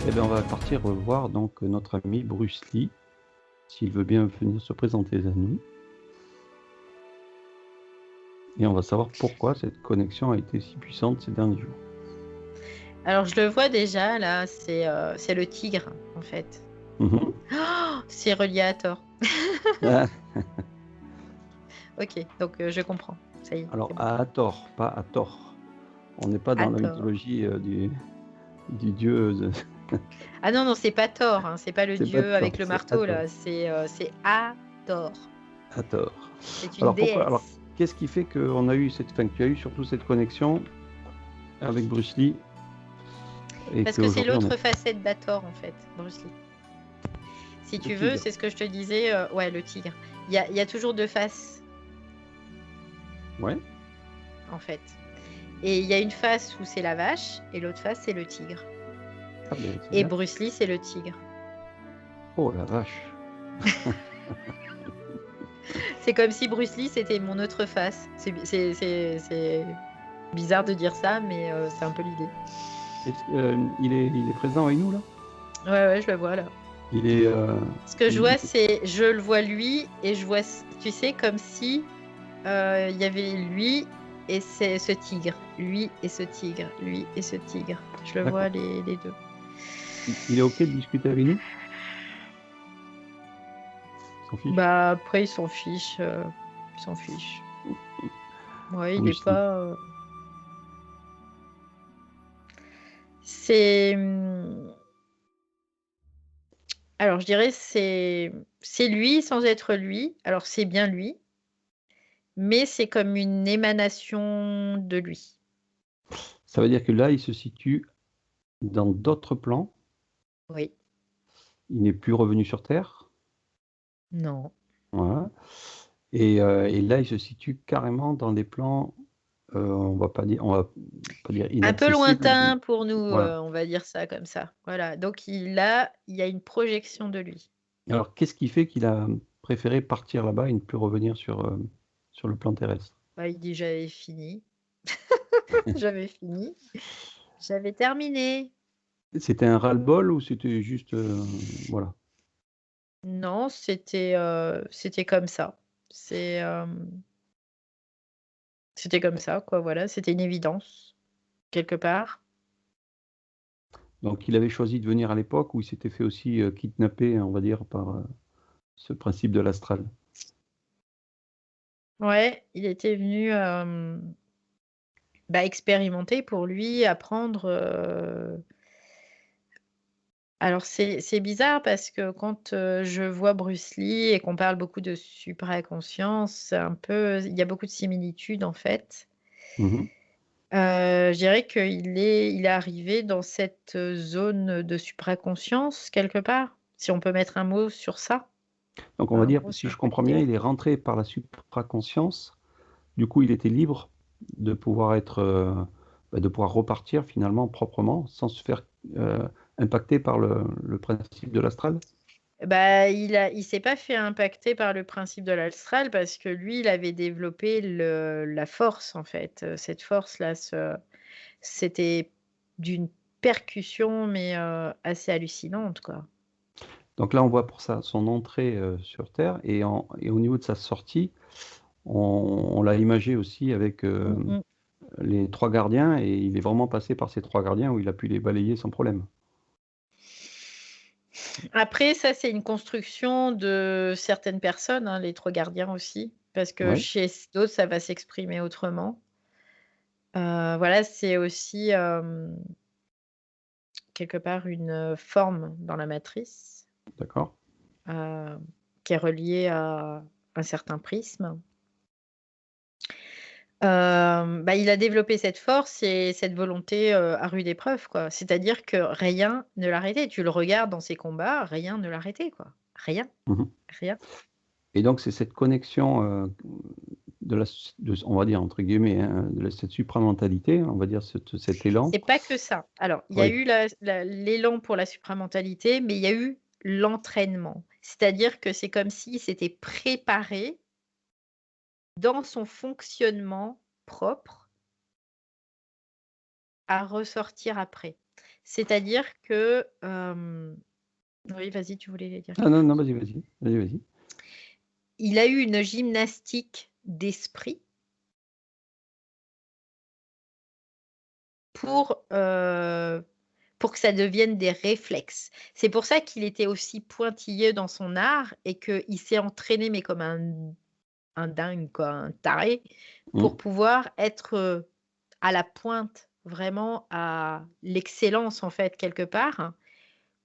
Eh bien, on va partir voir donc notre ami Bruce Lee, s'il veut bien venir se présenter à nous. Et on va savoir pourquoi cette connexion a été si puissante ces derniers jours. Alors, je le vois déjà, là, c'est le tigre, en fait. Mhm. Oh, c'est relié à Thor. Ah, Ok, donc je comprends. Ça y est, alors, c'est bon. à Hathor, pas à Thor. On n'est pas dans la Hathor. mythologie du dieu. Ah non, non, c'est pas Thor, hein, c'est pas le C'est pas dieu Thor, avec le c'est marteau, Hathor. là. C'est Hathor. Hathor. C'est une Alors, pourquoi? Alors, déesse. qu'est-ce qui fait qu'on a eu cette, enfin, que tu as eu surtout cette connexion avec Bruce Lee et Parce que c'est qu'aujourd'hui on l'autre est facette d'Hathor, en fait, Bruce Lee. Si le tu veux, tigre? c'est ce que je te disais. Ouais, le tigre. Il y a toujours deux faces, Ouais. en fait. Et il y a une face où c'est la vache, et l'autre face, c'est le tigre. Ah ben, c'est Et bien. Bruce Lee, c'est le tigre. Oh la vache. C'est comme si Bruce Lee, c'était mon autre face. C'est bizarre de dire ça, mais c'est un peu l'idée. Il est présent avec nous là? Ouais, ouais, je le vois là. Il est. Ce que je il- vois, il- c'est, je le vois lui, et je vois, tu sais, comme si il y avait lui et c'est ce tigre. Lui et ce tigre. Lui et ce tigre. Je le vois D'accord. les deux. Il est OK de discuter avec nous? Il s'en fiche? Bah, après, il s'en fiche. Il s'en fiche. Ouais, il est Bruce Lee. pas. C'est. Alors, je dirais c'est lui sans être lui. Alors, c'est bien lui, mais c'est comme une émanation de lui. Ça veut dire que là, il se situe dans d'autres plans. Oui. Il n'est plus revenu sur Terre. Non. Voilà. Et là, il se situe carrément dans des plans, on va pas dire Un peu inaccessibles. lointain pour nous, Voilà. on va dire ça comme ça. Voilà. Donc, il y a une projection de lui. Alors, qu'est-ce qui fait qu'il a préféré partir là-bas et ne plus revenir sur le plan terrestre? Bah, il dit j'avais fini. J'avais fini. J'avais terminé. C'était un ras-le-bol ou c'était juste, voilà. Non, c'était comme ça. C'est, c'était comme ça, quoi. Voilà. C'était une évidence, quelque part. Donc il avait choisi de venir à l'époque où il s'était fait aussi, kidnapper, on va dire, par, ce principe de l'astral. Ouais, il était venu, bah, expérimenter pour lui, apprendre, alors c'est bizarre parce que quand, je vois Bruce Lee et qu'on parle beaucoup de supraconscience, c'est un peu il y a beaucoup de similitudes, en fait. Mmh. Je dirais qu'il est arrivé dans cette, zone de supraconscience, quelque part, si on peut mettre un mot sur ça. Donc on va En dire, gros, c'est si un je peu comprends bien, l'idée. il est rentré par la supraconscience. Du coup, il était libre de pouvoir être, de pouvoir repartir finalement proprement sans se faire, heu, impacter par le principe de l'astral? Bah, il s'est pas fait impacter par le principe de l'astral parce que lui, il avait développé la force, en fait, cette force-là, c'était d'une percussion, mais assez hallucinante, quoi. Donc là, on voit pour ça son entrée, sur terre et au niveau de sa sortie, on l'a imagé aussi avec, Mmh mh. les 3 gardiens et il est vraiment passé par ces 3 gardiens où il a pu les balayer sans problème. Après ça, c'est une construction de certaines personnes, hein, les 3 gardiens aussi, parce que Ouais, chez d'autres, ça va s'exprimer autrement. Voilà, c'est aussi, quelque part une, forme dans la matrice, d'accord. heu, qui est reliée à un certain prisme. Bah, il a développé cette force et cette volonté, à rude épreuve, quoi. C'est-à-dire que rien ne l'arrêtait. Tu le regardes dans ses combats, rien ne l'arrêtait, quoi. Rien, Mmh. rien. Et donc c'est cette connexion, de la s de on va dire entre guillemets, hein, cette supramentalité, on va dire cet élan. C'est pas que ça. Alors, il y a Oui, eu l'élan pour la supramentalité, mais il y a eu l'entraînement. C'est-à-dire que c'est comme s'il s'était préparé dans son fonctionnement propre à ressortir après. C'est-à-dire que, oui, vas-y, tu voulais dire Ah quelque non, non, chose? vas-y, vas-y. Vas-y, vas-y. Il a eu une gymnastique d'esprit pour, pour que ça devienne des réflexes. C'est pour ça qu'il était aussi pointilleux dans son art et qu'il s'est entraîné, mais comme un dingue quoi, un taré, pour Mmh. pouvoir être, à la pointe, vraiment à l'excellence en fait quelque part,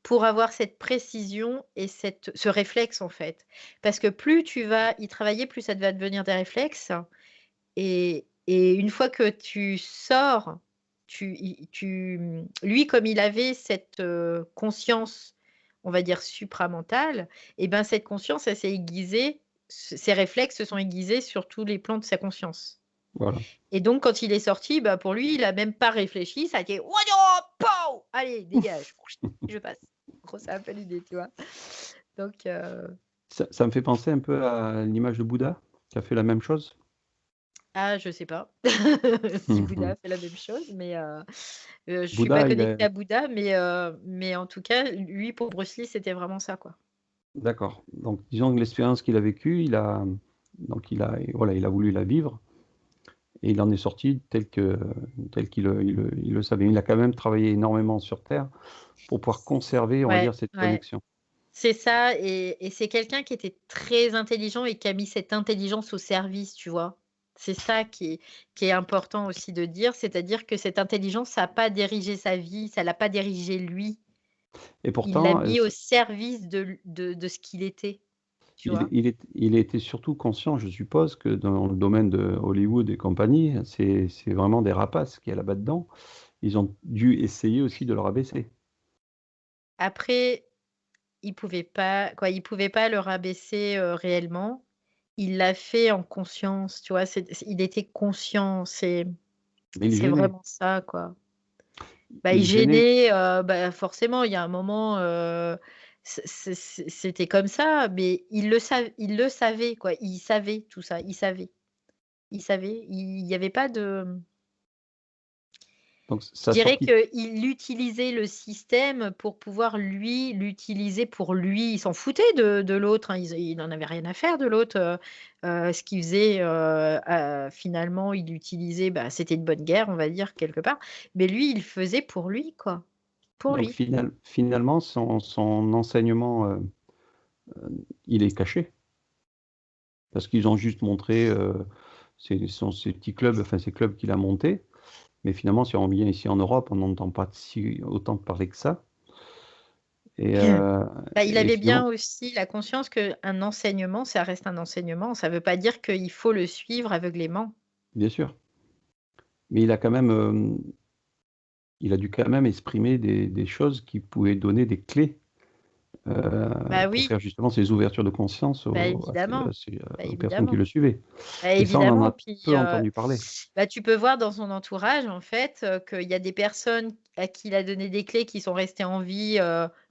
pour avoir cette précision et ce réflexe en fait. Parce que plus tu vas y travailler, plus ça va devenir des réflexes et une fois que tu sors, lui comme il avait cette, conscience, on va dire supramentale et ben, cette conscience elle s'est aiguisée, ses réflexes se sont aiguisés sur tous les plans de sa conscience Voilà. et donc quand il est sorti, bah, pour lui, il a même pas réfléchi, ça a été: «Voyons, pow! Allez dégage, je passe». En gros, c'est un peu l'idée, tu vois? Donc Ça me fait penser un peu à l'image de Bouddha, qui a fait la même chose. ah, je sais pas si Mmh Bouddha mh. a fait la même chose, mais je suis pas Bouddha, il est connectée à Bouddha, mais en tout cas, lui, pour Bruce Lee, c'était vraiment ça, quoi. d'accord. Donc disons que l'expérience qu'il a vécue, voilà, il a voulu la vivre et il en est sorti tel qu'il le savait. Il a quand même travaillé énormément sur terre pour pouvoir conserver, on va Ouais, dire, cette ouais, connexion. c'est ça et c'est quelqu'un qui était très intelligent et qui a mis cette intelligence au service, tu vois? C'est ça qui est important aussi de dire, c'est-à-dire que cette intelligence, ça a pas dirigé sa vie, ça l'a pas dirigé lui. Et Il l'a pourtant, mis au service de ce qu'il était, tu vois? il était surtout conscient, je suppose, que dans le domaine de Hollywood et compagnie, c'est vraiment des rapaces qu'il y a là-bas dedans. Ils ont dû essayer aussi de le rabaisser. Après, il pouvait pas le rabaisser, réellement. Il l'a fait en conscience, tu vois? Il était conscient, c'est Mais il c'est gênait. vraiment ça, quoi. Bah, il Il gênait. gênait, bah, forcément, il y a un moment, c'était comme ça, mais il le savait, quoi. Il savait tout ça, il savait. Il savait, il y avait pas de Donc je sa dirais sortie qu'il utilisait le système pour pouvoir lui, l'utiliser pour lui. Il s'en foutait de l'autre, hein, il en avait rien à faire de l'autre, ce qu'il faisait, finalement, il utilisait, bah, c'était une bonne guerre, on va dire, quelque part, mais lui, il le faisait pour lui, quoi, pour donc lui. finalement son enseignement, il est caché. Parce qu'ils ont juste montré, ces petits clubs, enfin ces clubs qu'il a montés. Mais finalement, si on revient ici en Europe, on n'entend pas autant parler que ça Bah, il et avait bien finalement aussi la conscience qu'un enseignement, ça reste un enseignement. Ça ne veut pas dire qu'il faut le suivre aveuglément. bien sûr, mais il a quand même, il a dû quand même exprimer des choses qui pouvaient donner des clés, Bah, pour oui, faire justement ces ouvertures de conscience bah, évidemment, bah, aux personnes qui évidemment. le suivaient Bah, et ça, on en évidemment, a puis, peu entendu parler. bah, tu peux voir dans son entourage, en fait, qu'il y a des personnes à qui il a donné des clés qui sont restées en vie,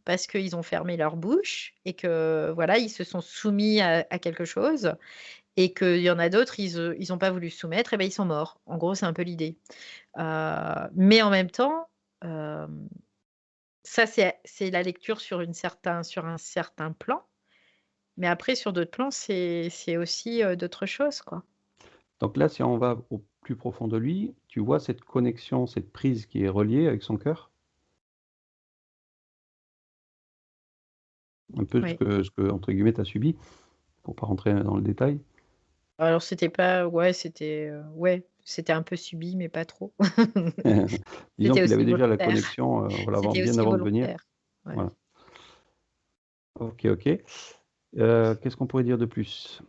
parce qu'ils ont fermé leur bouche et que, voilà, ils se sont soumis à quelque chose et qu'il y en a d'autres, ils ont pas voulu se soumettre et ben ils sont morts. En gros, c'est un peu l'idée. Mais en même temps, hem, ça, c'est la lecture sur un certain plan, mais après sur d'autres plans, c'est aussi, d'autres choses, quoi. Donc là, si on va au plus profond de lui, tu vois cette connexion, cette prise qui est reliée avec son cœur? Un peu Oui. ce que entre guillemets «tu as subi», pour pas rentrer dans le détail. Alors c'était pas ouais, ouais, c'était un peu subi, mais pas trop. Disons C'était qu'il avait aussi déjà la volontaire. connexion, voilà, C'était bien aussi avant de venir. volontaire. Ouais. Voilà. OK, OK. Qu'est-ce qu'on pourrait dire de plus?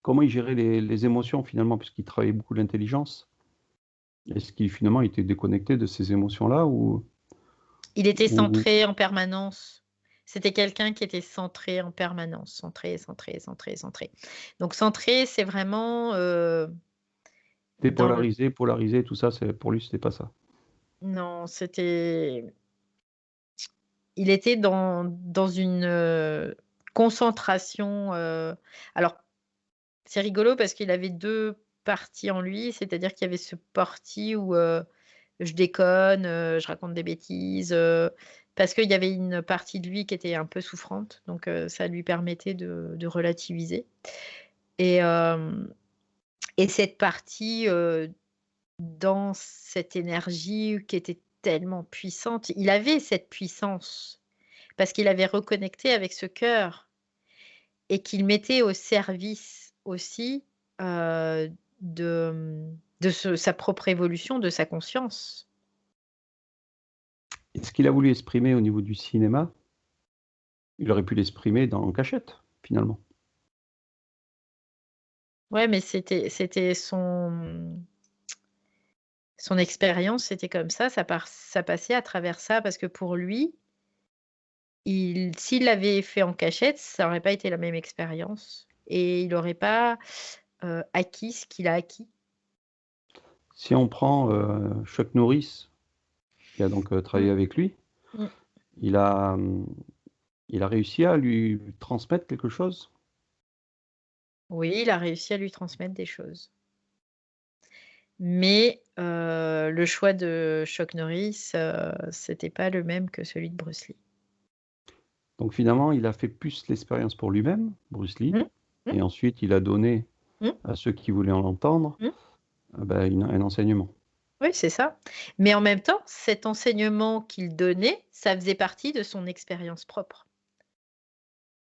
Comment il gérait les émotions finalement? Puisqu'il travaillait beaucoup l'intelligence. Est-ce qu'il finalement était déconnecté de ces émotions-là Il était ou centré en permanence. C'était quelqu'un qui était centré en permanence, centré, centré, centré, centré. Donc centré, c'est vraiment, dans le dépolarisé, polarisé, tout ça, c'est pour lui, c'était pas ça? non, il était dans une, concentration, alors c'est rigolo parce qu'il avait 2 parties en lui, c'est-à-dire qu'il y avait ce parti où, je déconne, je raconte des bêtises, parce qu'il y avait une partie de lui qui était un peu souffrante, donc ça lui permettait de relativiser et hem et cette partie, dans cette énergie qui était tellement puissante, il avait cette puissance parce qu'il avait reconnecté avec ce cœur et qu'il mettait au service aussi, de, sa propre évolution, de sa conscience. Et ce qu'il a voulu exprimer au niveau du cinéma, il aurait pu l'exprimer en cachette, finalement. Ouais, mais c'était son expérience, c'était comme ça passait à travers ça parce que pour lui, s'il l'avait fait en cachette, ça aurait pas été la même expérience et il aurait pas, acquis ce qu'il a acquis. Si on prend, Chuck Norris, qui a donc, Mmh, travaillé avec lui, mmh. il a, il a réussi à lui transmettre quelque chose? Oui, il a réussi à lui transmettre des choses. Mais le choix de Chuck Norris, c'était pas le même que celui de Bruce Lee. Donc finalement, il a fait plus l'expérience pour lui-même, Bruce Lee, Mmh. Mmh. et ensuite il a donné Mmh. à ceux qui voulaient en entendre, Mmh. un enseignement. Oui, c'est ça. Mais en même temps, cet enseignement qu'il donnait, ça faisait partie de son expérience propre.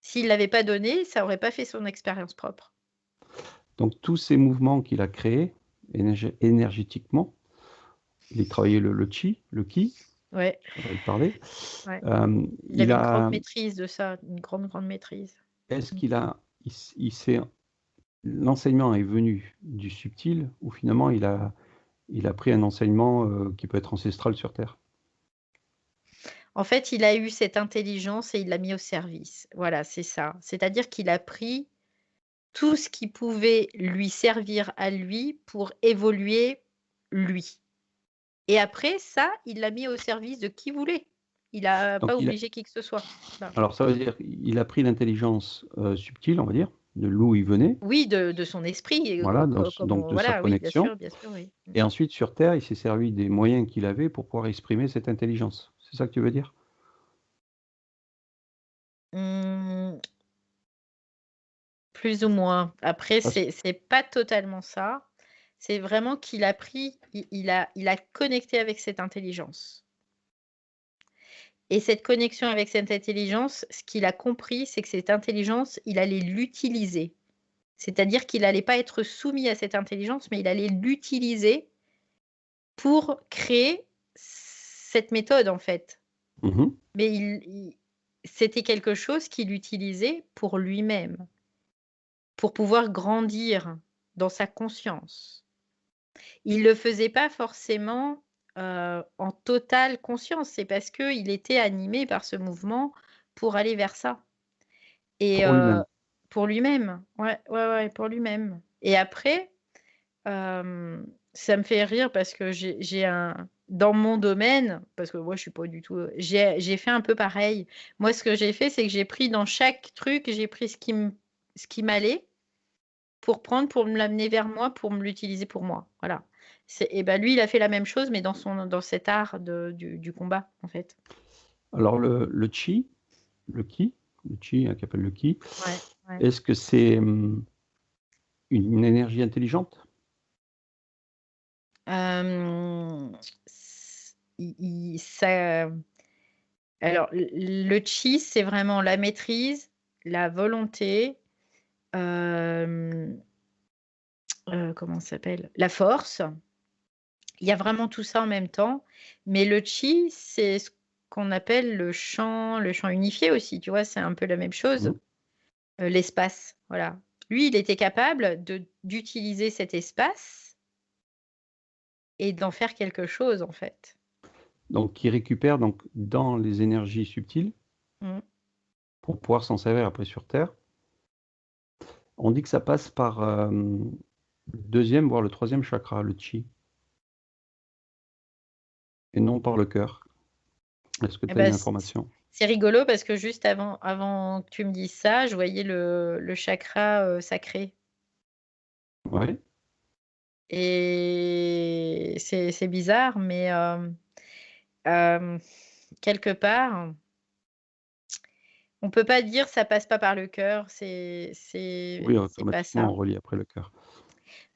S'il l'avait pas donné, ça aurait pas fait son expérience propre. Donc tous ces mouvements qu'il a créés énergétiquement, il travaillait le chi, le ki, Ouais, faudrait le parler. ouais. Il Il avait une grande a maîtrise de ça, une grande, grande maîtrise. est-ce Mmh. qu'il a il s'est l'enseignement est venu du subtil ou finalement il a pris un enseignement, qui peut être ancestral sur terre? En fait, il a eu cette intelligence et il l'a mis au service. Voilà, c'est ça. C'est-à-dire qu'il a pris tout ce qui pouvait lui servir à lui pour évoluer lui. Et après ça, il l'a mis au service de qui voulait. Il a Donc pas il a obligé qui que ce soit. Voilà. alors ça veut dire qu'il a pris l'intelligence, subtile, on va dire, de l'où il venait, Oui, de son esprit et voilà, donc comme donc on de sa voilà, oui, connexion bien sûr, oui. Mmh. et ensuite sur terre, il s'est servi des moyens qu'il avait pour pouvoir exprimer cette intelligence. C'est ça que tu veux dire? Mmh, plus ou moins. Après, Parce c'est pas totalement ça. C'est vraiment qu'il a pris il a connecté avec cette intelligence. Et cette connexion avec cette intelligence, ce qu'il a compris, c'est que cette intelligence, il allait l'utiliser. C'est-à-dire qu'il allait pas être soumis à cette intelligence, mais il allait l'utiliser pour créer cette méthode, en fait. mmh Mais c'était quelque chose qu'il utilisait pour lui-même, pour pouvoir grandir dans sa conscience. Il le faisait pas forcément, en totale conscience, c'est parce qu'il était animé par ce mouvement pour aller vers ça et pour lui-même. pour lui-même. Ouais, ouais, ouais, pour lui-même et après, ça me fait rire parce que j'ai un dans mon domaine, parce que moi je suis pas du tout, j'ai fait un peu pareil. Moi ce que j'ai fait, c'est que j'ai pris dans chaque truc, j'ai pris ce qui m'allait pour prendre, pour me l'amener vers moi, pour me l'utiliser pour moi, voilà. C'est et bah, lui, il a fait la même chose, mais dans cet art du combat, en fait. Alors le chi, le ki, le chi, hein, qui appelle le ki, Ouais, ouais. est-ce que c'est, une énergie intelligente? S i ça alors le chi, c'est vraiment la maîtrise, la volonté, hem, comment ça s'appelle? La force. Il y a vraiment tout ça en même temps, mais le chi, c'est ce qu'on appelle le chant unifié aussi, tu vois? C'est un peu la même chose, Mmh. l'espace, voilà. Lui, il était capable d'utiliser cet espace et d'en faire quelque chose, en fait. Donc qui récupère donc dans les énergies subtiles Mmh. pour pouvoir s'en servir après sur terre. On dit que ça passe par, le 2e voire le 3e chakra, le chi et non par le cœur. Est-ce que Et tu as bah, une information? c'est rigolo parce que juste avant que tu me dises ça, je voyais le chakra, sacré. Ouais? Et c'est bizarre, mais hem, quelque part, on peut pas dire ça passe pas par le cœur, Oui, c'est pas automatiquement, ça. on relie après le cœur.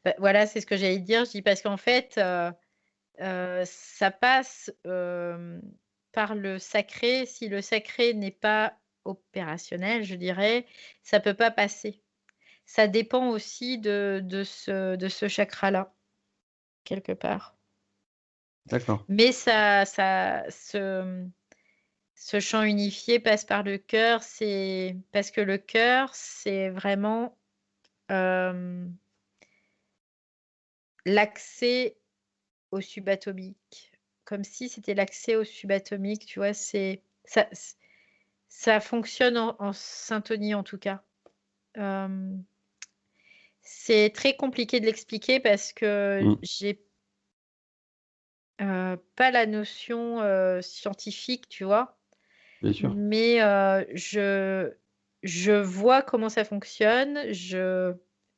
Bah, voilà, c'est ce que j'allais dire. Je dis parce qu'en fait, ça passe, par le sacré. Si le sacré n'est pas opérationnel, je dirais, ça peut pas passer. Ça dépend aussi de ce chakra-là, quelque part. D'accord, Mais ce chant unifié passe par le cœur, c'est parce que le cœur, c'est vraiment, hem, l'accès au subatomique. Comme si c'était l'accès au subatomique, tu vois? Ça fonctionne en syntonie, en tout cas. Hem, c'est très compliqué de l'expliquer parce que mmh, j'ai, pas la notion, scientifique, tu vois? bien sûr. Mais je vois comment ça fonctionne, je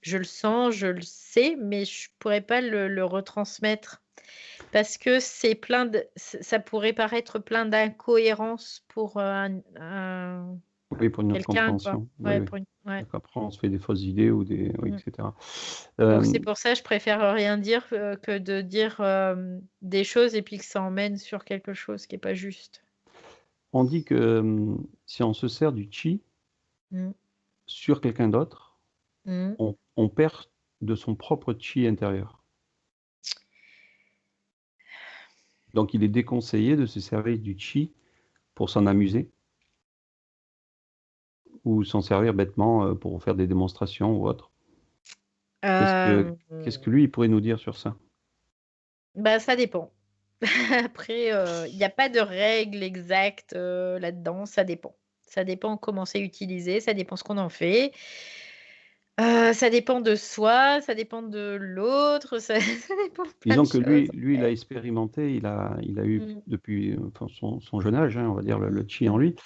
le sens, je le sais, mais je pourrais pas le retransmettre parce que c'est plein de ça pourrait paraître plein d'incohérences pour, un Oui, pour notre quelqu'un, quoi. compréhension. Oui, Ouais, oui. pour une ouais. Donc après, on se fait des fausses idées ou des oui, Mmh. et cetera. Donc c'est Hem, pour ça, je préfère rien dire, que de dire, des choses et puis que ça emmène sur quelque chose qui est pas juste. on dit que, si on se sert du chi Mmh. sur quelqu'un d'autre, Mmh. on perd de son propre chi intérieur. Donc il est déconseillé de se servir du chi pour s'en amuser ou s'en servir bêtement, pour faire des démonstrations ou autre. Qu'est-ce que Hem, qu'est-ce que lui, il pourrait nous dire sur ça? bah, ça dépend. Après, il y a pas de règle exacte, là-dedans, ça dépend. Ça dépend comment c'est utilisé, ça dépend ce qu'on en fait. Ça dépend de soi, ça dépend de l'autre, ça ça dépend de plein de Disons que choses, lui, en il a fait. expérimenté, il a eu Mmh. depuis, enfin son jeune âge, hein, on va dire le chi en Mmh. lui,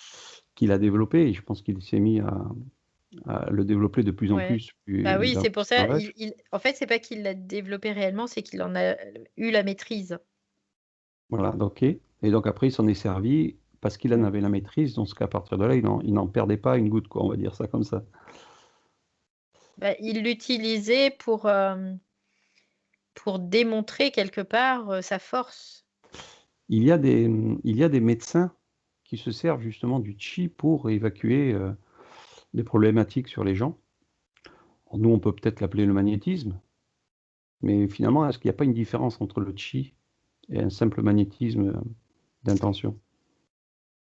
qu'il a développé et je pense qu'il s'est mis à le développer de plus en Ouais. plus, plus Bah, il oui, va c'est pour avancer dans ça, l'âge. il en fait, c'est pas qu'il l'a développé réellement, c'est qu'il en a eu la maîtrise. Voilà, OK et donc après il s'en est servi parce qu'il en Mmh. avait la maîtrise, donc qu'à partir de là, il n'en perdait pas une goutte, quoi, on va dire ça comme ça. Bah, il l'utilisait pour démontrer quelque part, sa force. Il y a des médecins qui se servent justement du chi pour évacuer, des problématiques sur les gens. Alors nous, on peut peut-être l'appeler le magnétisme, mais finalement, est-ce qu'il n'y a pas une différence entre le chi et un simple magnétisme, d'intention?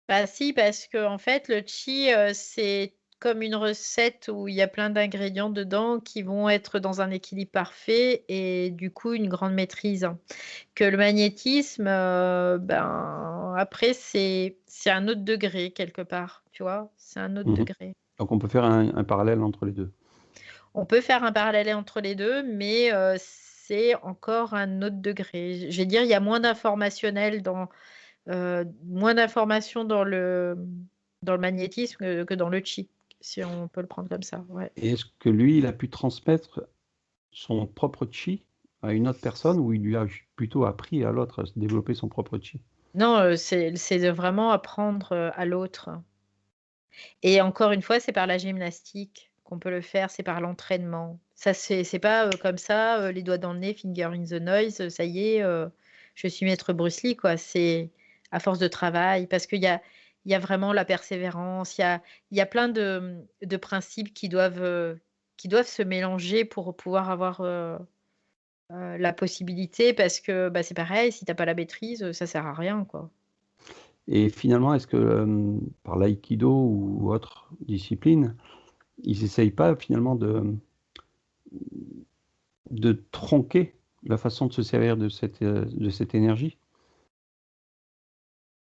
Bah, si, parce qu'en fait, le chi, c'est comme une recette où il y a plein d'ingrédients dedans qui vont être dans un équilibre parfait et du coup, une grande maîtrise. Que le magnétisme, ben, après c'est un autre degré quelque part, tu vois? C'est un autre Mmh. degré. Donc on peut faire un parallèle entre les 2. On peut faire un parallèle entre les 2, mais c'est encore un autre degré. Je vais dire, il y a moins d'informationnel moins d'informations dans le magnétisme que dans le chi, si on peut le prendre comme ça, ouais. Et est-ce que lui, il a pu transmettre son propre chi à une autre personne ou il lui a j plutôt appris à l'autre à se développer son propre chi? Non, c'est de vraiment apprendre, à l'autre et encore une fois, c'est par la gymnastique qu'on peut le faire, c'est par l'entraînement. Ça c'est pas, comme ça, les doigts dans le nez, finger in the noise, ça y est, je suis maître Bruce Lee, quoi. C'est à force de travail parce qu'il y a vraiment la persévérance, il y a plein de principes qui doivent se mélanger pour pouvoir avoir, la possibilité parce que, bah, c'est pareil, si tu as pas la maîtrise, ça sert à rien, quoi. Et finalement, est-ce que, par l'aïkido ou autre discipline, ils essayent pas finalement de tronquer la façon de se servir de cette énergie?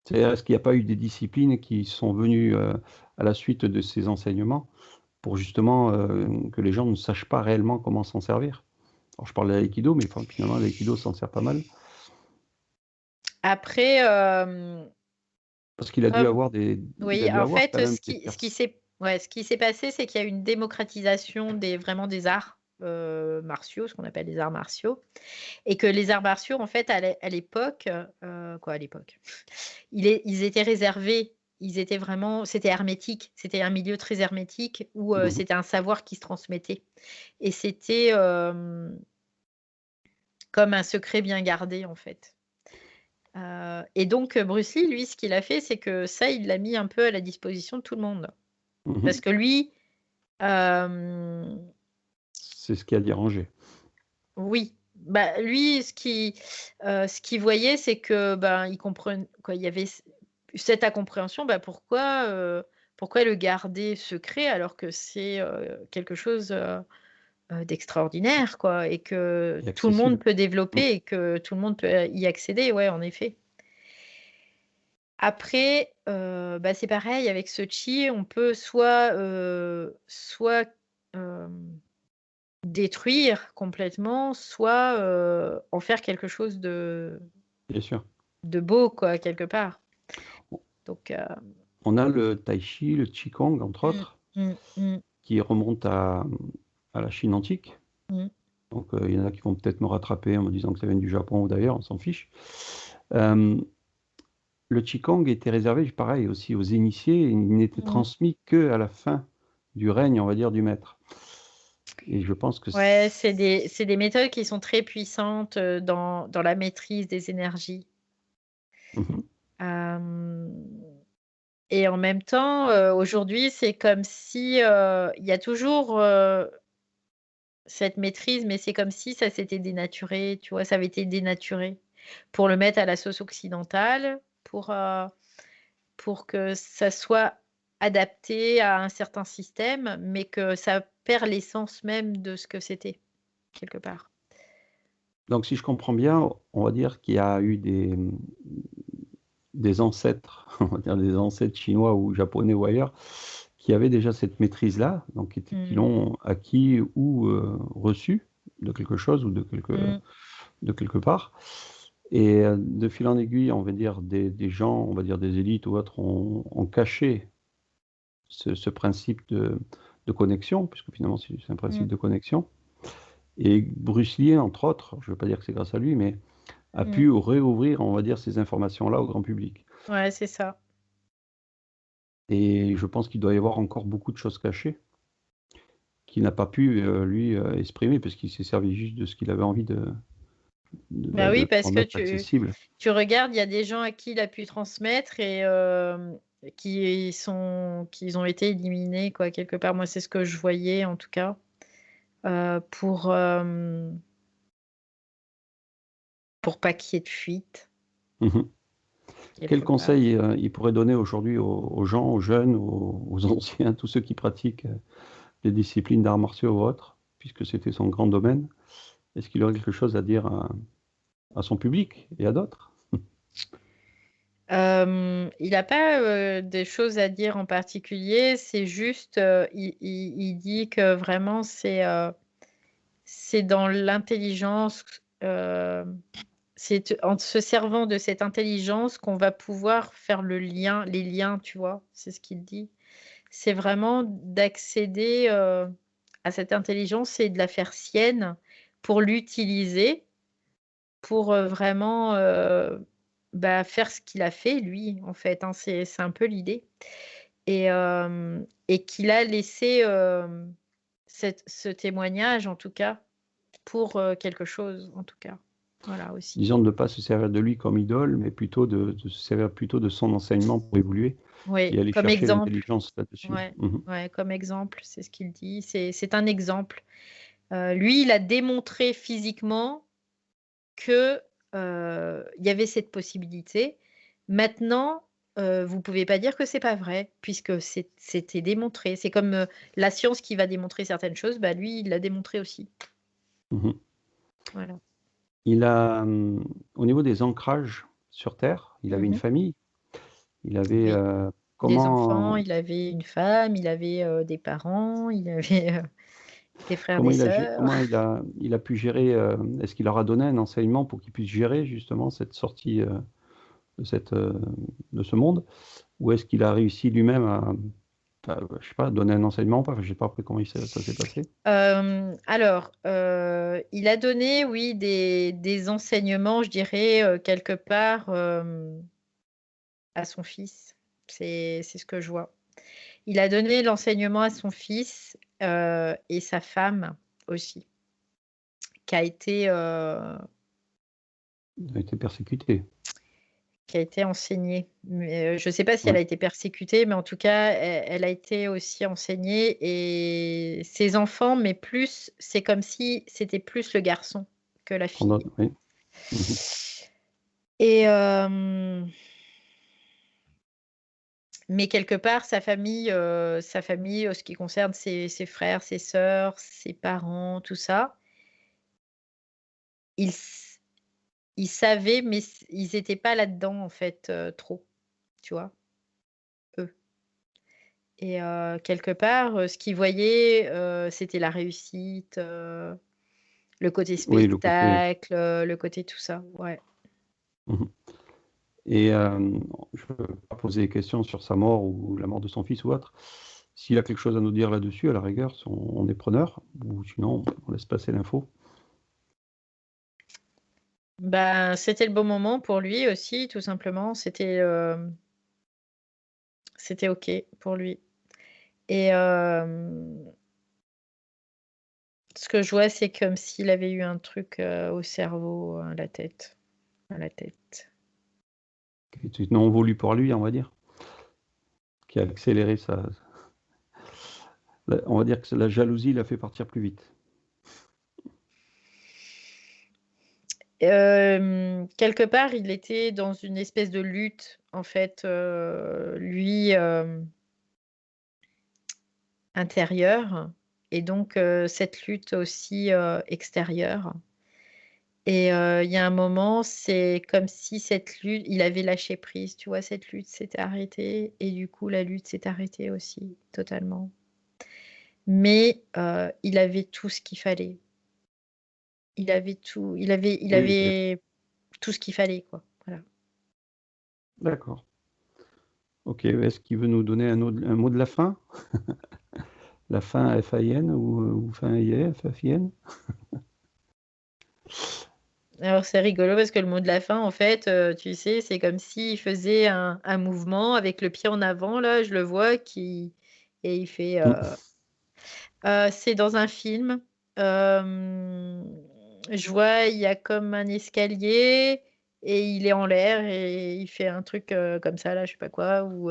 C'est-à-dire, est-ce qu'il n'y a pas eu des disciplines qui sont venues, à la suite de ces enseignements pour justement, que les gens ne sachent pas réellement comment s'en servir? Alors je parle de l'aïkido, mais enfin finalement l'aïkido s'en sert pas mal. Après, Parce qu'il a dû comme avoir il a oui, dû en avoir quand fait, même ce des qui ce pers qui s'est ouais, ce qui s'est passé, c'est qu'il y a une démocratisation vraiment des arts. martiaux, ce qu'on appelle les arts martiaux, et que les arts martiaux, en fait, à l'époque, quoi à l'époque? Ils étaient réservés, ils étaient vraiment c'était hermétique, c'était un milieu très hermétique où, Mhm. c'était un savoir qui se transmettait et c'était, comme un secret bien gardé, en fait. Et donc, Bruce Lee, lui, ce qu'il a fait, c'est que ça, il l'a mis un peu à la disposition de tout le monde. Parce Mhm. que lui, hem, C'est ce qui a dérangé. oui, bah, lui, ce qu'il voyait, c'est que, ben, il compren quoi, il y avait cette incompréhension, bah, pourquoi le garder secret alors que c'est, quelque chose, d'extraordinaire, quoi et que Et tout le monde accessible. peut Mm. développer et que tout le monde peut y accéder, ouais, en effet. Après, bah, c'est pareil avec ce chi, on peut soit, hem, détruire complètement, soit, en faire quelque chose Bien sûr. de beau quoi, quelque part. Donc On a le tai chi, le qigong, entre mmh, autres, mmh, mmh, qui remontent à la Chine antique. mmh, Donc, il y en a qui vont peut-être me rattraper en me disant que ça vient du Japon ou d'ailleurs, on s'en fiche. Hem, le qigong était réservé, pareil, aussi aux initiés, et il n'était mmh. transmis qu'à la fin du règne, on va dire, du maître. Et je pense que Ouais, c c'est des méthodes qui sont très puissantes, dans la maîtrise des énergies. mmh mh. Hem Et en même temps, aujourd'hui, c'est comme si, il y a toujours, cette maîtrise, mais c'est comme si ça s'était dénaturé, tu vois? Ça avait été dénaturé pour le mettre à la sauce occidentale, pour que ça soit adapté à un certain système, mais que ça perd l'essence même de ce que c'était, quelque part. Donc si je comprends bien, on va dire qu'il y a eu des ancêtres, on va dire des ancêtres chinois ou japonais ou ailleurs, qui avaient déjà cette maîtrise-là, donc qui Mmh. l'ont acquis ou, reçue de quelque chose ou Mmh. de quelque part. Et de fil en aiguille, on va dire des gens, on va dire des élites ou autres ont caché ce principe de connexion, puisque finalement c'est un principe Mmh. de connexion. Et Bruce Lee, entre autres, je ne veux pas dire que c'est grâce à lui, mais a Mmh. pu réouvrir, on va dire, ces informations-là au grand public. Ouais, c'est ça. Et je pense qu'il doit y avoir encore beaucoup de choses cachées qu'il n'a pas pu, lui, exprimer parce qu'il s'est servi juste de ce qu'il avait envie Bah oui, parce pour que mettre accessible. tu regardes, il y a des gens à qui il a pu transmettre et qui ont été éliminés quoi, quelque part. Moi, c'est ce que je voyais en tout cas, pour, pour pas qu'il y ait de fuite, Mmh mh. Quel quelque part. conseil, il pourrait donner aujourd'hui aux gens, aux jeunes, aux anciens, tous ceux qui pratiquent, les disciplines d'arts martiaux ou autres, puisque c'était son grand domaine? Est-ce qu'il aurait quelque chose à dire à son public et à d'autres? Il a pas, des choses à dire en particulier, c'est juste, il dit que vraiment c'est dans l'intelligence, c'est en se servant de cette intelligence qu'on va pouvoir faire les liens, tu vois? C'est ce qu'il dit. C'est vraiment d'accéder, à cette intelligence et de la faire sienne pour l'utiliser, pour, vraiment, bah, faire ce qu'il a fait lui, en fait, hein. C'est un peu l'idée et qu'il a laissé, ce témoignage en tout cas pour, quelque chose en tout cas. Voilà aussi. Disons de ne pas se servir de lui comme idole, mais plutôt de se servir plutôt de son enseignement pour évoluer Oui, et aller comme chercher exemple. l'intelligence là-dessus. Ouais, Mmh mh. ouais, comme exemple, c'est ce qu'il dit. C'est un exemple. Lui, il a démontré physiquement que, il y avait cette possibilité. Maintenant, vous pouvez pas dire que c'est pas vrai puisque c'était démontré. C'est comme, la science qui va démontrer certaines choses, bah, lui, il l'a démontré aussi. Mmh mh. Voilà. Il a, au niveau des ancrages sur terre, il avait une Mmh. famille, il avait, Oui, des enfants, comment il avait une femme, il avait, des parents, il avait, des frères, comment des comment sœurs. il a pu gérer, est-ce qu'il leur a donné un enseignement pour qu'ils puissent gérer justement cette sortie, de cette, de ce monde? Ou est-ce qu'il a réussi lui-même Enfin, je sais pas, donner un enseignement ou pas, enfin, j'ai pas appris comment ça s'est passé. Alors, il a donné, oui, des enseignements, je dirais, quelque part, à son fils. C'est ce que je vois. Il a donné l'enseignement à son fils, et sa femme aussi, qui a été, Il a été persécuté. enseignée. Mais, je ne sais pas si elle Ouais. a été persécutée, mais en tout cas, elle a été aussi enseignée et ses enfants, mais plus c'est comme si c'était plus le garçon que la fille. Oui. Mhm. Et mais quelque part, sa famille, ce qui concerne ses frères, ses sœurs, ses parents, tout ça, ils s ils savaient, mais ils étaient pas là-dedans, en fait, trop, tu vois? Eux. Et quelque part, ce qu'ils voyaient, c'était la réussite, le côté Oui, le côté. spectacle, le côté tout ça, ouais. Mhm. Et je ne veux pas poser des questions sur sa mort ou la mort de son fils ou autre. S'il a quelque chose à nous dire là-dessus, à la rigueur, on est preneur, ou sinon, on laisse passer l'info. Ben, c'était le bon moment pour lui aussi, tout simplement. C'était OK pour lui. Et ce que je vois, c'est comme s'il avait eu un truc, au cerveau, à la tête. Qui était non voulu pour lui, on va dire, qui a accéléré on va dire que la jalousie l'a fait partir plus vite. Quelque part, il était dans une espèce de lutte, en fait, lui, intérieure et donc cette lutte aussi, extérieure et il y a un moment, c'est comme si cette lutte il avait lâché prise, tu vois? Cette lutte s'était arrêtée et du coup, la lutte s'est arrêtée aussi, totalement. Mais il avait tout ce qu'il fallait. Il Oui, avait tout ce qu'il fallait, quoi. Voilà. d'accord. OK, est-ce qu'il veut nous donner un mot de la fin? La fin FAIN ou fin IN, FFIN? Alors c'est rigolo parce que le mot de la fin, en fait, tu sais, c'est comme s'il faisait un mouvement avec le pied en avant là, je le vois qui et il fait, Mmh. c'est dans un film, hem, je vois, il y a comme un escalier et il est en l'air et il fait un truc, comme ça là, je sais pas quoi ou,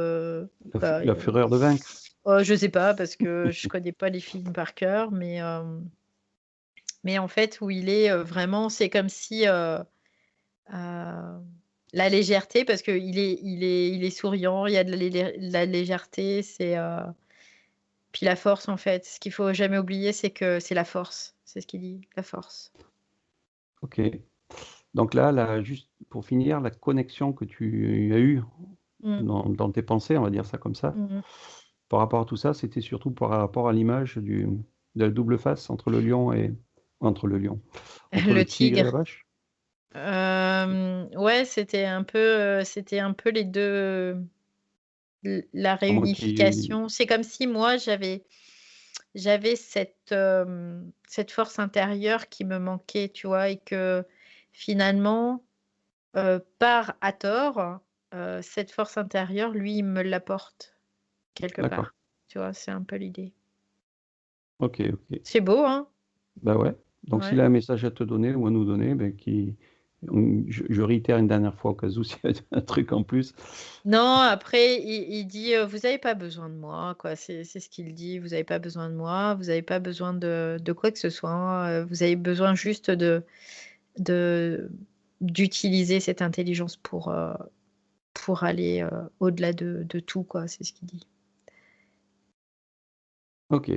bah, La fureur de vaincre. oh je sais pas parce que je connais pas les films par cœur, mais en fait où il est, vraiment, c'est comme si, Heu, la légèreté parce qu'il est souriant, il y a de la légèreté, puis la force en fait. Ce qu'il faut jamais oublier, c'est que c'est la force, c'est ce qu'il dit, la force. OK. Donc là, juste pour finir, la connexion que tu as eue Mmh. dans tes pensées, on va dire ça comme ça, Mmh mh. par rapport à tout ça, c'était surtout par rapport à l'image de la double face entre le lion, entre Le le tigre et la tigre, vache? ouais, c'était un peu les 2, la À moins qu'il réunification. C'est comme si moi j'avais cette force intérieure qui me manquait, tu vois? Et que finalement par à tort, cette force intérieure, lui, il me l'apporte quelque d'accord. part. Tu vois? C'est un peu l'idée. OK, OK. C'est beau, hein? Bah, ouais. Donc s'il Ouais. a un message à te donner ou à nous donner, beh, je réitère une dernière fois au cas où s'il y a un truc en plus. Non, après il dit, «Vous avez pas besoin de moi», quoi. C'est ce qu'il dit: «Vous avez pas besoin de moi, vous avez pas besoin de quoi que ce soit, vous avez besoin juste de d'utiliser cette intelligence pour aller, au-delà de tout», quoi. C'est ce qu'il dit. OK.